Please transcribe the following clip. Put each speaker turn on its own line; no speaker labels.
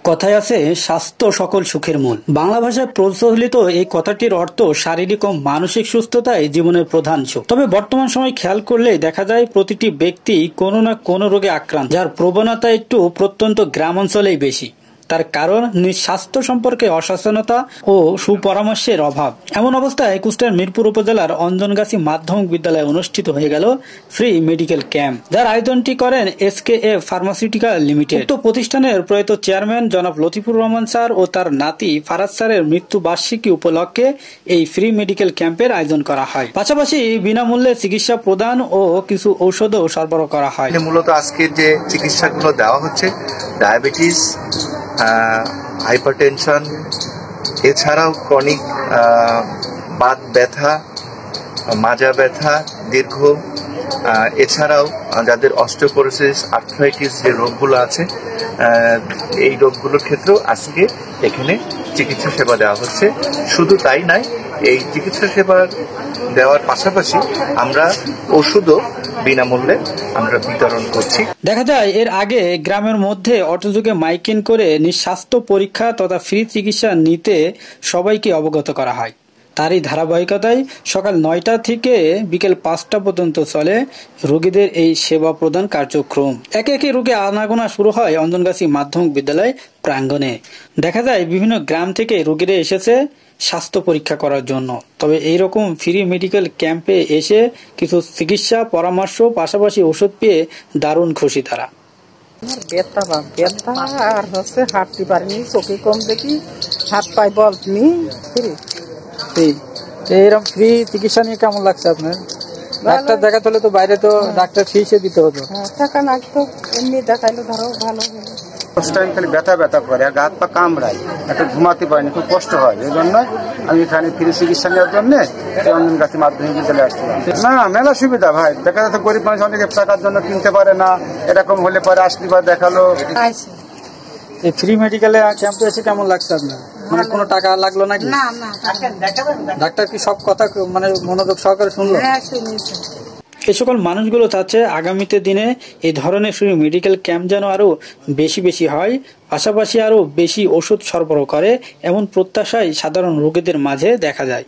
কথায় আছে স্বাস্থ্য সকল সুখের মূল। বাংলা ভাষায় প্রচলিত এই কথাটির অর্থ শারীরিক ও মানসিক সুস্থতাই জীবনের প্রধান সুখ। তবে বর্তমান সময় খেয়াল করলে দেখা যায় প্রতিটি ব্যক্তি কোনো না কোনো রোগে আক্রান্ত, যার প্রবণতা একটু প্রত্যন্ত গ্রাম অঞ্চলেই বেশি। তার কারণ স্বাস্থ্য সম্পর্কে অসচেতনতা ও সুপরামর্শের অভাব। এমন অবস্থায় কুষ্টিয়ার মিরপুর উপজেলার অঞ্জনগাছি মাধ্যমিক বিদ্যালয়ে অনুষ্ঠিত হয়ে গেল ফ্রি মেডিকেল ক্যাম্প, যার আয়োজনটি করেন SKF ফার্মাসিউটিক্যাল লিমিটেড। উক্ত প্রতিষ্ঠানের প্রয়াত চেয়ারম্যান জনাব লতিফুর রহমান স্যার ও তার নাতি ফারাজ স্যারের মৃত্যু বার্ষিকী উপলক্ষে এই ফ্রি মেডিকেল ক্যাম্পের আয়োজন করা হয়। পাশাপাশি বিনামূল্যে চিকিৎসা প্রদান ও কিছু ঔষধও সরবরাহ করা হয়।
মূলত আজকের যে চিকিৎসাগুলো দেওয়া হচ্ছে ডায়াবেটিস, হাইপারটেনশন, এছাড়াও ক্রনিক বাত ব্যথা, মাজা ব্যথা দীর্ঘ, এছাড়াও যাদের অস্টিওপোরোসিস, আর্থ্রাইটিস যে রোগগুলো আছে এই রোগগুলোর ক্ষেত্রেও আজকে এখানে চিকিৎসা সেবা দেওয়া হচ্ছে। শুধু তাই নয়, এই চিকিৎসা সেবা দেওয়ার পাশাপাশি আমরা ওষুধও বিনামূল্যে আমরা বিতরণ করছি।
দেখা যায় এর আগে গ্রামের মধ্যে অটোযোগে মাইকিং করে স্বাস্থ্য পরীক্ষা তথা ফ্রি চিকিৎসা নিতে সবাইকে অবগত করা হয়। তারই ধারাবাহিকতায় সকাল 9টা থেকে বিকেল 5টা পর্যন্ত চলে রোগীদের এই সেবা প্রদান কার্যক্রম। একে একে রোগী আনাগোনা শুরু হয় অঞ্জনগাছি মাধ্যমিক বিদ্যালয় প্রাঙ্গণে। দেখা যায় বিভিন্ন গ্রাম থেকে রোগীরা এসেছে স্বাস্থ্য পরীক্ষা করার জন্য। তবে এইরকম ফ্রি মেডিকেল ক্যাম্পে এসে কিছু চিকিৎসা পরামর্শ পাশাপাশি ওষুধ পেয়ে দারুণ খুশি তারা।
ব্যথা আর হচ্ছে হাঁটতে পারিনি, চোখে কম দেখি, হাত পাই বল নি।
এইরকম ফ্রি চিকিৎসা নিয়ে কেমন লাগছে আপনার? ডাক্তার দেখাতে হলে তো বাইরে তো ডাক্তার ফিসে দিতে হতো,
টাকা লাগতো, এমনি দেখাইলে ধরো ভালো হলো।
খালি ব্যথা করে আর হাত পা কামড়ায়, একটা ঘুমাতে পারিনি, খুব কষ্ট হয়। এই জন্য আমি এখানে ফ্রি চিকিৎসা নেওয়ার জন্য অঞ্জনগাছি মাধ্যমিক বিদ্যালয়ে আসছিলাম। না মেলা সুবিধা ভাই, দেখা যাচ্ছে গরিব মানুষ অনেক টাকার জন্য কিনতে পারে না, এরকম হলে পরে আসলি বা দেখালো।
এই ফ্রি মেডিকেলে ক্যাম্পে এসে কেমন লাগছে আপনার? মানে কোনো টাকা লাগলো নাকি?
না,
ডাক্তার কি সব কথা মানে মনোযোগ সহকারে শুনলো? এই সকল মানুষগুলো চাচ্ছে আগামীতে দিনে এই ধরনের ফ্রি মেডিকেল ক্যাম্প যেন আরো বেশি হয়, পাশাপাশি আরো বেশি ওষুধ সরবরাহ করে, এমন প্রত্যাশাই সাধারণ রোগীদের মাঝে দেখা যায়।